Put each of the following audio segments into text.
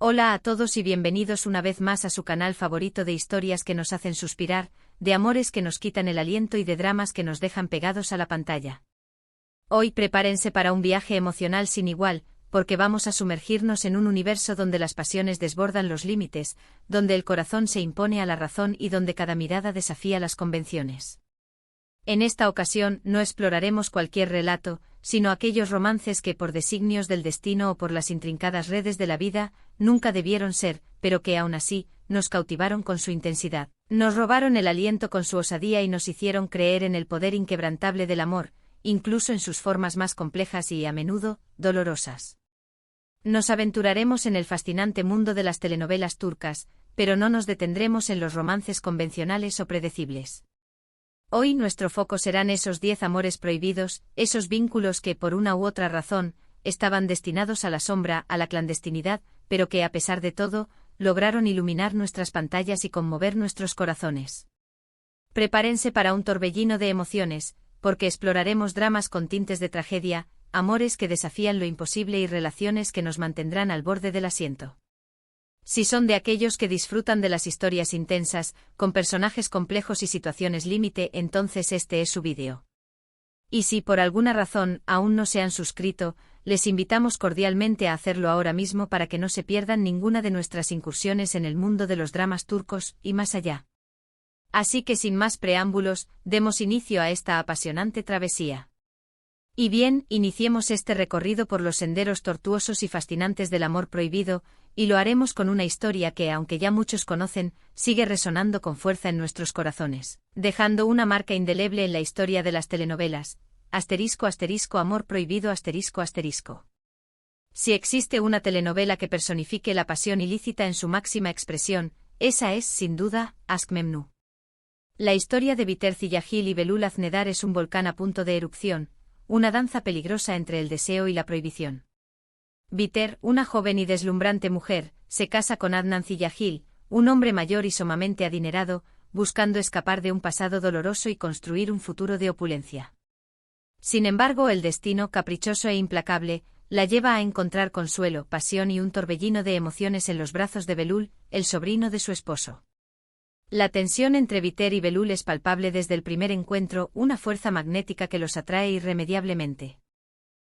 Hola a todos y bienvenidos una vez más a su canal favorito de historias que nos hacen suspirar, de amores que nos quitan el aliento y de dramas que nos dejan pegados a la pantalla. Hoy prepárense para un viaje emocional sin igual, porque vamos a sumergirnos en un universo donde las pasiones desbordan los límites, donde el corazón se impone a la razón y donde cada mirada desafía las convenciones. En esta ocasión no exploraremos cualquier relato, sino aquellos romances que por designios del destino o por las intrincadas redes de la vida, nunca debieron ser, pero que aún así, nos cautivaron con su intensidad, nos robaron el aliento con su osadía y nos hicieron creer en el poder inquebrantable del amor, incluso en sus formas más complejas y, a menudo, dolorosas. Nos aventuraremos en el fascinante mundo de las telenovelas turcas, pero no nos detendremos en los romances convencionales o predecibles. Hoy nuestro foco serán esos 10 amores prohibidos, esos vínculos que por una u otra razón, estaban destinados a la sombra, a la clandestinidad, pero que a pesar de todo, lograron iluminar nuestras pantallas y conmover nuestros corazones. Prepárense para un torbellino de emociones, porque exploraremos dramas con tintes de tragedia, amores que desafían lo imposible y relaciones que nos mantendrán al borde del asiento. Si son de aquellos que disfrutan de las historias intensas, con personajes complejos y situaciones límite, entonces este es su vídeo. Y si por alguna razón aún no se han suscrito, les invitamos cordialmente a hacerlo ahora mismo para que no se pierdan ninguna de nuestras incursiones en el mundo de los dramas turcos y más allá. Así que sin más preámbulos, demos inicio a esta apasionante travesía. Y bien, iniciemos este recorrido por los senderos tortuosos y fascinantes del amor prohibido, y lo haremos con una historia que, aunque ya muchos conocen, sigue resonando con fuerza en nuestros corazones, dejando una marca indeleble en la historia de las telenovelas. *** Amor prohibido ***. Si existe una telenovela que personifique la pasión ilícita en su máxima expresión, esa es, sin duda, Aşk Memnu. La historia de Biter Ziyagil y Belul Aznedar es un volcán a punto de erupción, una danza peligrosa entre el deseo y la prohibición. Biter, una joven y deslumbrante mujer, se casa con Adnan Ziyagil, un hombre mayor y sumamente adinerado, buscando escapar de un pasado doloroso y construir un futuro de opulencia. Sin embargo, el destino, caprichoso e implacable, la lleva a encontrar consuelo, pasión y un torbellino de emociones en los brazos de Belul, el sobrino de su esposo. La tensión entre Biter y Belul es palpable desde el primer encuentro, una fuerza magnética que los atrae irremediablemente.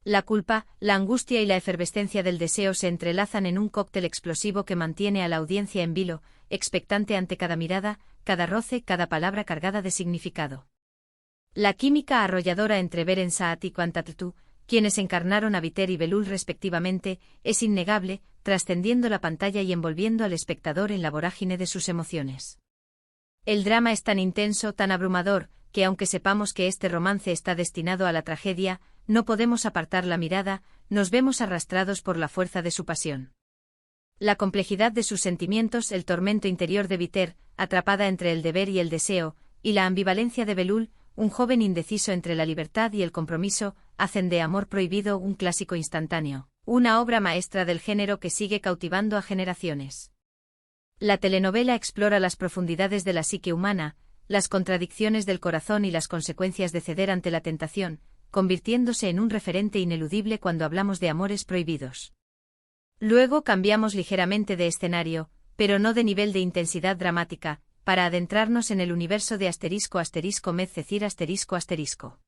La culpa, la angustia y la efervescencia del deseo se entrelazan en un cóctel explosivo que mantiene a la audiencia en vilo, expectante ante cada mirada, cada roce, cada palabra cargada de significado. La química arrolladora entre Beren Saat y Kuantatrtu, quienes encarnaron a Biter y Belul respectivamente, es innegable, trascendiendo la pantalla y envolviendo al espectador en la vorágine de sus emociones. El drama es tan intenso, tan abrumador, que aunque sepamos que este romance está destinado a la tragedia, no podemos apartar la mirada, nos vemos arrastrados por la fuerza de su pasión. La complejidad de sus sentimientos, el tormento interior de Biter, atrapada entre el deber y el deseo, y la ambivalencia de Belul, un joven indeciso entre la libertad y el compromiso, hacen de Amor prohibido un clásico instantáneo, una obra maestra del género que sigue cautivando a generaciones. La telenovela explora las profundidades de la psique humana, las contradicciones del corazón y las consecuencias de ceder ante la tentación, convirtiéndose en un referente ineludible cuando hablamos de amores prohibidos. Luego cambiamos ligeramente de escenario, pero no de nivel de intensidad dramática, para adentrarnos en el universo de ***Medcezir ***.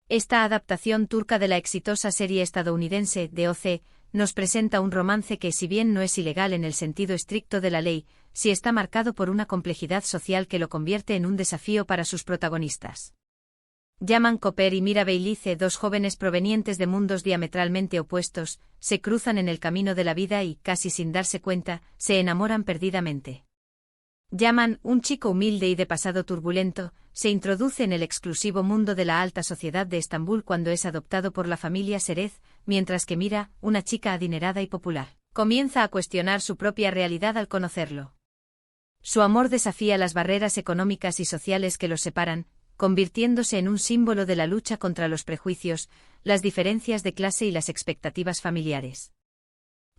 Esta adaptación turca de la exitosa serie estadounidense de OC nos presenta un romance que, si bien no es ilegal en el sentido estricto de la ley, sí está marcado por una complejidad social que lo convierte en un desafío para sus protagonistas. Yaman Koper y Mira Beylice, dos jóvenes provenientes de mundos diametralmente opuestos, se cruzan en el camino de la vida y, casi sin darse cuenta, se enamoran perdidamente. Yaman, un chico humilde y de pasado turbulento, se introduce en el exclusivo mundo de la alta sociedad de Estambul cuando es adoptado por la familia Serez, mientras que Mira, una chica adinerada y popular, comienza a cuestionar su propia realidad al conocerlo. Su amor desafía las barreras económicas y sociales que los separan, convirtiéndose en un símbolo de la lucha contra los prejuicios, las diferencias de clase y las expectativas familiares.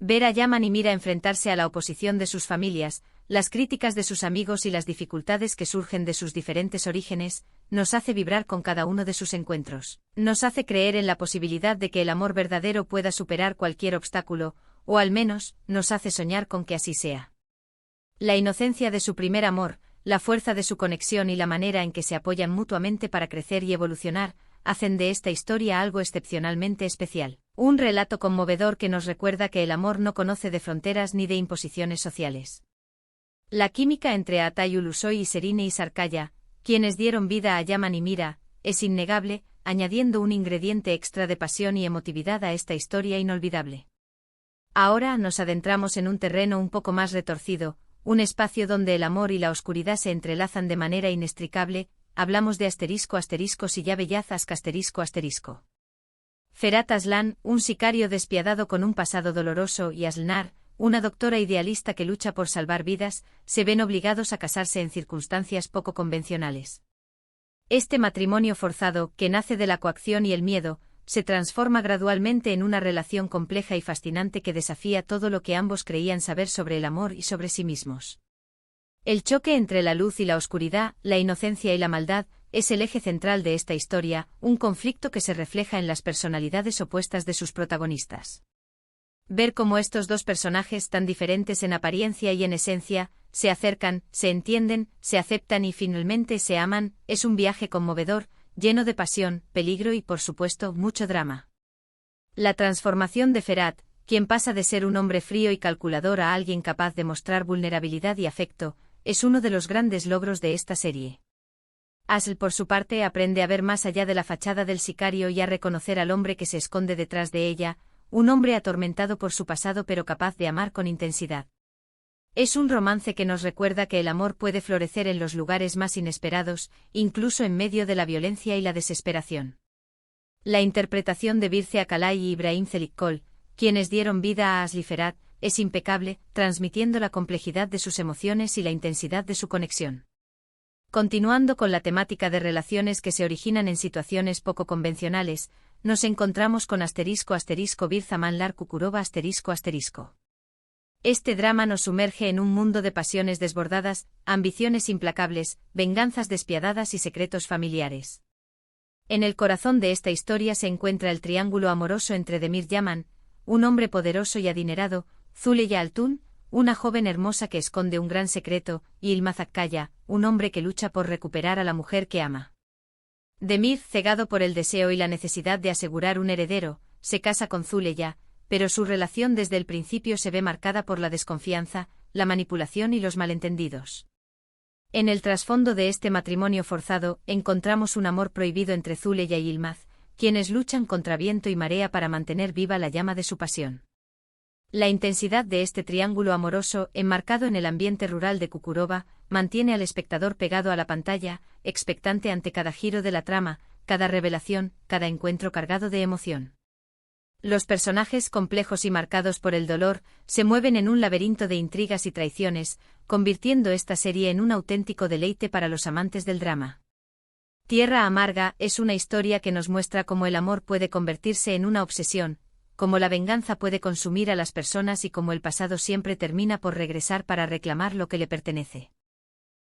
Ver a Yaman y Mira enfrentarse a la oposición de sus familias, las críticas de sus amigos y las dificultades que surgen de sus diferentes orígenes, nos hace vibrar con cada uno de sus encuentros. Nos hace creer en la posibilidad de que el amor verdadero pueda superar cualquier obstáculo, o al menos, nos hace soñar con que así sea. La inocencia de su primer amor, la fuerza de su conexión y la manera en que se apoyan mutuamente para crecer y evolucionar, hacen de esta historia algo excepcionalmente especial. Un relato conmovedor que nos recuerda que el amor no conoce de fronteras ni de imposiciones sociales. La química entre Atayu Ulusoy y Serine Isarkaya, quienes dieron vida a Yaman y Mira, es innegable, añadiendo un ingrediente extra de pasión y emotividad a esta historia inolvidable. Ahora nos adentramos en un terreno un poco más retorcido, un espacio donde el amor y la oscuridad se entrelazan de manera inextricable. Hablamos de Silla Bellazas ***. Ferhat Aslan, un sicario despiadado con un pasado doloroso, y Aslnar, una doctora idealista que lucha por salvar vidas, se ven obligados a casarse en circunstancias poco convencionales. Este matrimonio forzado, que nace de la coacción y el miedo, se transforma gradualmente en una relación compleja y fascinante que desafía todo lo que ambos creían saber sobre el amor y sobre sí mismos. El choque entre la luz y la oscuridad, la inocencia y la maldad, es el eje central de esta historia, un conflicto que se refleja en las personalidades opuestas de sus protagonistas. Ver cómo estos dos personajes tan diferentes en apariencia y en esencia, se acercan, se entienden, se aceptan y finalmente se aman, es un viaje conmovedor, lleno de pasión, peligro y por supuesto mucho drama. La transformación de Ferhat, quien pasa de ser un hombre frío y calculador a alguien capaz de mostrar vulnerabilidad y afecto, es uno de los grandes logros de esta serie. Asl, por su parte, aprende a ver más allá de la fachada del sicario y a reconocer al hombre que se esconde detrás de ella, un hombre atormentado por su pasado pero capaz de amar con intensidad. Es un romance que nos recuerda que el amor puede florecer en los lugares más inesperados, incluso en medio de la violencia y la desesperación. La interpretación de Birce Akalay y Ibrahim Zelikkol, quienes dieron vida a Asl y Ferhat, es impecable, transmitiendo la complejidad de sus emociones y la intensidad de su conexión. Continuando con la temática de relaciones que se originan en situaciones poco convencionales, nos encontramos con ***Bir Zamanlar Kukurova ***. Este drama nos sumerge en un mundo de pasiones desbordadas, ambiciones implacables, venganzas despiadadas y secretos familiares. En el corazón de esta historia se encuentra el triángulo amoroso entre Demir Yaman, un hombre poderoso y adinerado, Zuleya Altun, una joven hermosa que esconde un gran secreto, y Ilmaz Akkaya, un hombre que lucha por recuperar a la mujer que ama. Demir, cegado por el deseo y la necesidad de asegurar un heredero, se casa con Zuleya, pero su relación desde el principio se ve marcada por la desconfianza, la manipulación y los malentendidos. En el trasfondo de este matrimonio forzado, encontramos un amor prohibido entre Zuleya y Ilmaz, quienes luchan contra viento y marea para mantener viva la llama de su pasión. La intensidad de este triángulo amoroso, enmarcado en el ambiente rural de Kukurova, mantiene al espectador pegado a la pantalla, expectante ante cada giro de la trama, cada revelación, cada encuentro cargado de emoción. Los personajes, complejos y marcados por el dolor, se mueven en un laberinto de intrigas y traiciones, convirtiendo esta serie en un auténtico deleite para los amantes del drama. Tierra Amarga es una historia que nos muestra cómo el amor puede convertirse en una obsesión, cómo la venganza puede consumir a las personas y cómo el pasado siempre termina por regresar para reclamar lo que le pertenece.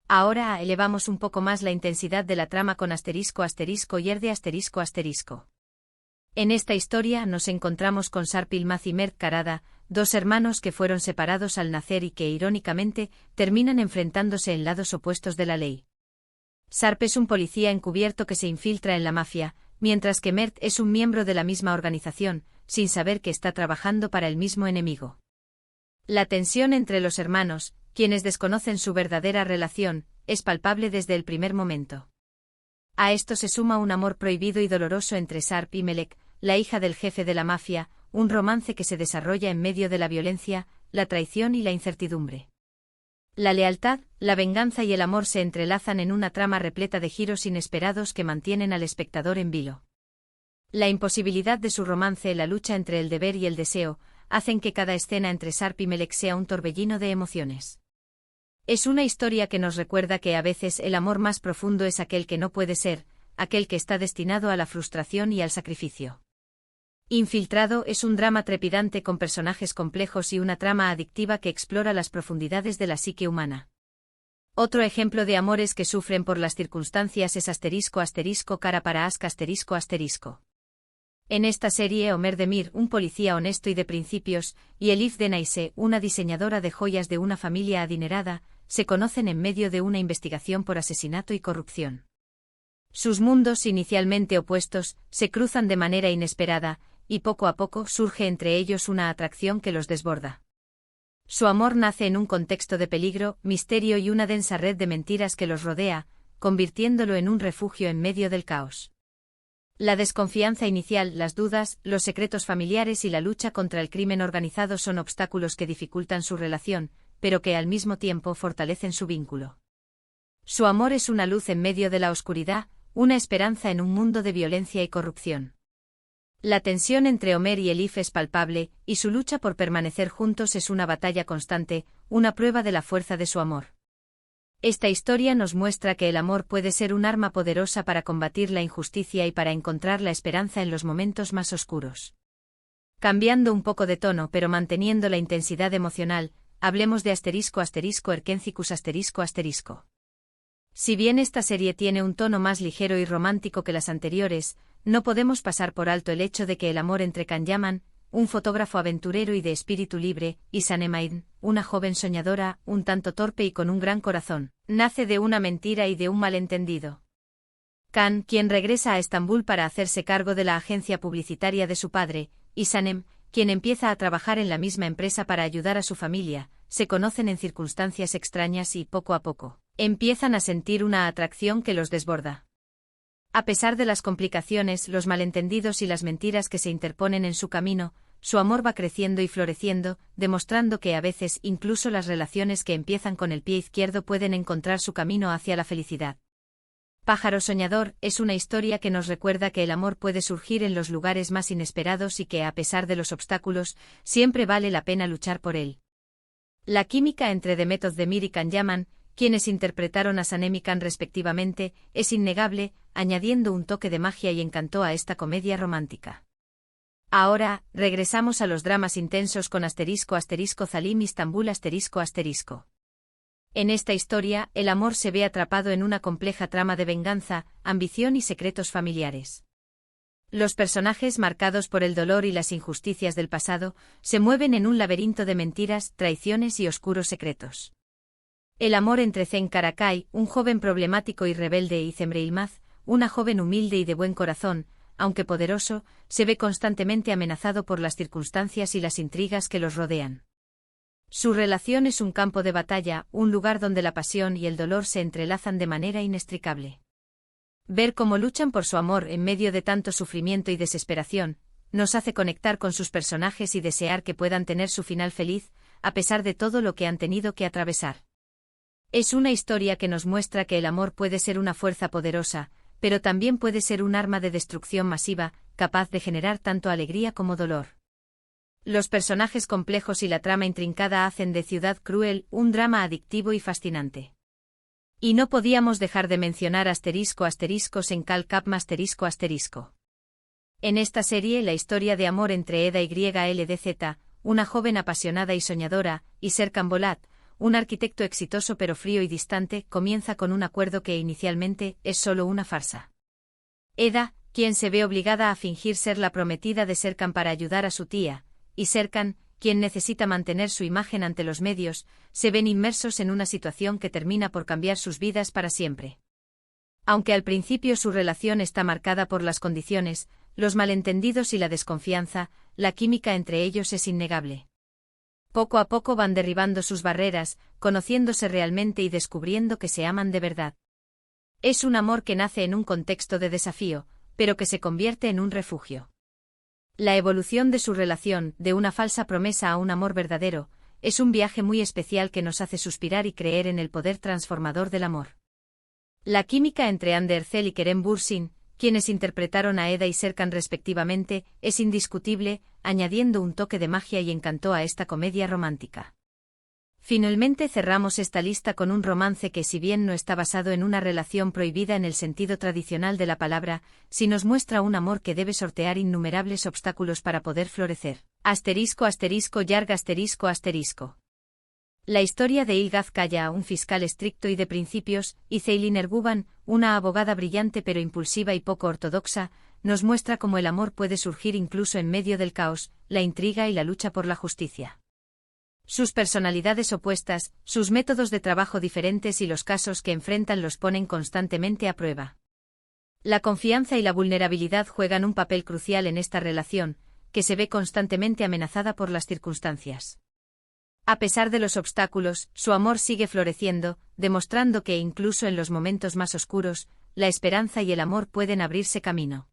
Ahora elevamos un poco más la intensidad de la trama con ***Yerde ***. En esta historia nos encontramos con Sarp Ilmaz y Mert Karada, dos hermanos que fueron separados al nacer y que, irónicamente, terminan enfrentándose en lados opuestos de la ley. Sarp es un policía encubierto que se infiltra en la mafia, mientras que Mert es un miembro de la misma organización, sin saber que está trabajando para el mismo enemigo. La tensión entre los hermanos, quienes desconocen su verdadera relación, es palpable desde el primer momento. A esto se suma un amor prohibido y doloroso entre Sarp y Melek, la hija del jefe de la mafia, un romance que se desarrolla en medio de la violencia, la traición y la incertidumbre. La lealtad, la venganza y el amor se entrelazan en una trama repleta de giros inesperados que mantienen al espectador en vilo. La imposibilidad de su romance, la lucha entre el deber y el deseo, hacen que cada escena entre Sarp y Melek sea un torbellino de emociones. Es una historia que nos recuerda que a veces el amor más profundo es aquel que no puede ser, aquel que está destinado a la frustración y al sacrificio. Infiltrado es un drama trepidante con personajes complejos y una trama adictiva que explora las profundidades de la psique humana. Otro ejemplo de amores que sufren por las circunstancias es ***, cara para ask ***. En esta serie Omer Demir, un policía honesto y de principios, y Elif Denaise, una diseñadora de joyas de una familia adinerada, se conocen en medio de una investigación por asesinato y corrupción. Sus mundos, inicialmente opuestos, se cruzan de manera inesperada, y poco a poco surge entre ellos una atracción que los desborda. Su amor nace en un contexto de peligro, misterio y una densa red de mentiras que los rodea, convirtiéndolo en un refugio en medio del caos. La desconfianza inicial, las dudas, los secretos familiares y la lucha contra el crimen organizado son obstáculos que dificultan su relación, pero que al mismo tiempo fortalecen su vínculo. Su amor es una luz en medio de la oscuridad, una esperanza en un mundo de violencia y corrupción. La tensión entre Omer y Elif es palpable, y su lucha por permanecer juntos es una batalla constante, una prueba de la fuerza de su amor. Esta historia nos muestra que el amor puede ser un arma poderosa para combatir la injusticia y para encontrar la esperanza en los momentos más oscuros. Cambiando un poco de tono pero manteniendo la intensidad emocional, hablemos de **Erkencicus **. Si bien esta serie tiene un tono más ligero y romántico que las anteriores, no podemos pasar por alto el hecho de que el amor entre Can Yaman, un fotógrafo aventurero y de espíritu libre, y Sanemain, una joven soñadora, un tanto torpe y con un gran corazón, nace de una mentira y de un malentendido. Can, quien regresa a Estambul para hacerse cargo de la agencia publicitaria de su padre, y Sanem, quien empieza a trabajar en la misma empresa para ayudar a su familia, se conocen en circunstancias extrañas y, poco a poco, empiezan a sentir una atracción que los desborda. A pesar de las complicaciones, los malentendidos y las mentiras que se interponen en su camino, su amor va creciendo y floreciendo, demostrando que a veces incluso las relaciones que empiezan con el pie izquierdo pueden encontrar su camino hacia la felicidad. Pájaro soñador es una historia que nos recuerda que el amor puede surgir en los lugares más inesperados y que a pesar de los obstáculos, siempre vale la pena luchar por él. La química entre Demet Özdemir y Can Yaman, quienes interpretaron a Sanem y Can respectivamente, es innegable, añadiendo un toque de magia y encanto a esta comedia romántica. Ahora, regresamos a los dramas intensos con **Zalim Istanbul **. En esta historia, el amor se ve atrapado en una compleja trama de venganza, ambición y secretos familiares. Los personajes marcados por el dolor y las injusticias del pasado, se mueven en un laberinto de mentiras, traiciones y oscuros secretos. El amor entre Zen Karakay, un joven problemático y rebelde, y Cemre Yılmaz, una joven humilde y de buen corazón, aunque poderoso, se ve constantemente amenazado por las circunstancias y las intrigas que los rodean. Su relación es un campo de batalla, un lugar donde la pasión y el dolor se entrelazan de manera inextricable. Ver cómo luchan por su amor en medio de tanto sufrimiento y desesperación, nos hace conectar con sus personajes y desear que puedan tener su final feliz, a pesar de todo lo que han tenido que atravesar. Es una historia que nos muestra que el amor puede ser una fuerza poderosa, pero también puede ser un arma de destrucción masiva, capaz de generar tanto alegría como dolor. Los personajes complejos y la trama intrincada hacen de Ciudad Cruel un drama adictivo y fascinante. Y no podíamos dejar de mencionar **Senkal Kapma **. En esta serie la historia de amor entre Eda YLDZ, una joven apasionada y soñadora, y Serkan Bolat, un arquitecto exitoso pero frío y distante, comienza con un acuerdo que inicialmente es solo una farsa. Eda, quien se ve obligada a fingir ser la prometida de Serkan para ayudar a su tía, y Serkan, quien necesita mantener su imagen ante los medios, se ven inmersos en una situación que termina por cambiar sus vidas para siempre. Aunque al principio su relación está marcada por las condiciones, los malentendidos y la desconfianza, la química entre ellos es innegable. Poco a poco van derribando sus barreras, conociéndose realmente y descubriendo que se aman de verdad. Es un amor que nace en un contexto de desafío, pero que se convierte en un refugio. La evolución de su relación, de una falsa promesa a un amor verdadero, es un viaje muy especial que nos hace suspirar y creer en el poder transformador del amor. La química entre Hande Erçel y Kerem Bürsin, quienes interpretaron a Eda y Serkan respectivamente, es indiscutible, añadiendo un toque de magia y encanto a esta comedia romántica. Finalmente cerramos esta lista con un romance que, si bien no está basado en una relación prohibida en el sentido tradicional de la palabra, sí nos muestra un amor que debe sortear innumerables obstáculos para poder florecer. **Yarg **. La historia de Ilgaz Kaya, un fiscal estricto y de principios, y Ceylin Erguvan, una abogada brillante pero impulsiva y poco ortodoxa, nos muestra cómo el amor puede surgir incluso en medio del caos, la intriga y la lucha por la justicia. Sus personalidades opuestas, sus métodos de trabajo diferentes y los casos que enfrentan los ponen constantemente a prueba. La confianza y la vulnerabilidad juegan un papel crucial en esta relación, que se ve constantemente amenazada por las circunstancias. A pesar de los obstáculos, su amor sigue floreciendo, demostrando que incluso en los momentos más oscuros, la esperanza y el amor pueden abrirse camino.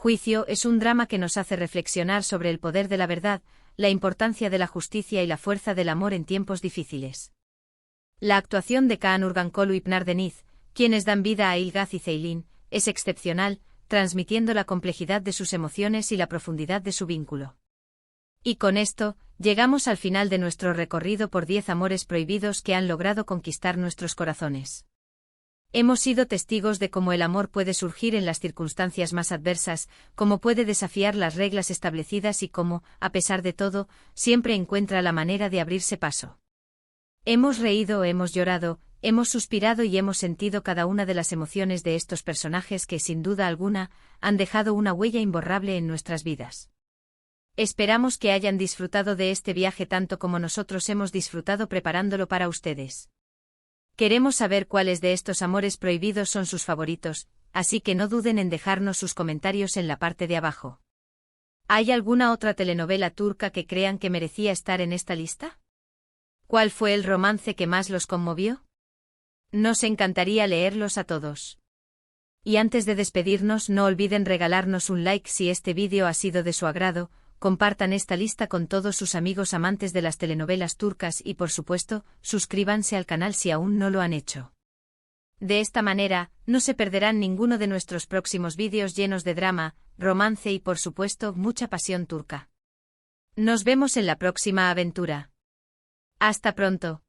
Juicio es un drama que nos hace reflexionar sobre el poder de la verdad, la importancia de la justicia y la fuerza del amor en tiempos difíciles. La actuación de Kaan Urgankolu y Pnar Deniz, quienes dan vida a Ilgaz y Ceylin, es excepcional, transmitiendo la complejidad de sus emociones y la profundidad de su vínculo. Y con esto, llegamos al final de nuestro recorrido por 10 amores prohibidos que han logrado conquistar nuestros corazones. Hemos sido testigos de cómo el amor puede surgir en las circunstancias más adversas, cómo puede desafiar las reglas establecidas y cómo, a pesar de todo, siempre encuentra la manera de abrirse paso. Hemos reído, hemos llorado, hemos suspirado y hemos sentido cada una de las emociones de estos personajes que, sin duda alguna, han dejado una huella imborrable en nuestras vidas. Esperamos que hayan disfrutado de este viaje tanto como nosotros hemos disfrutado preparándolo para ustedes. Queremos saber cuáles de estos amores prohibidos son sus favoritos, así que no duden en dejarnos sus comentarios en la parte de abajo. ¿Hay alguna otra telenovela turca que crean que merecía estar en esta lista? ¿Cuál fue el romance que más los conmovió? Nos encantaría leerlos a todos. Y antes de despedirnos, no olviden regalarnos un like si este vídeo ha sido de su agrado. Compartan esta lista con todos sus amigos amantes de las telenovelas turcas y, por supuesto, suscríbanse al canal si aún no lo han hecho. De esta manera, no se perderán ninguno de nuestros próximos vídeos llenos de drama, romance y, por supuesto, mucha pasión turca. Nos vemos en la próxima aventura. Hasta pronto.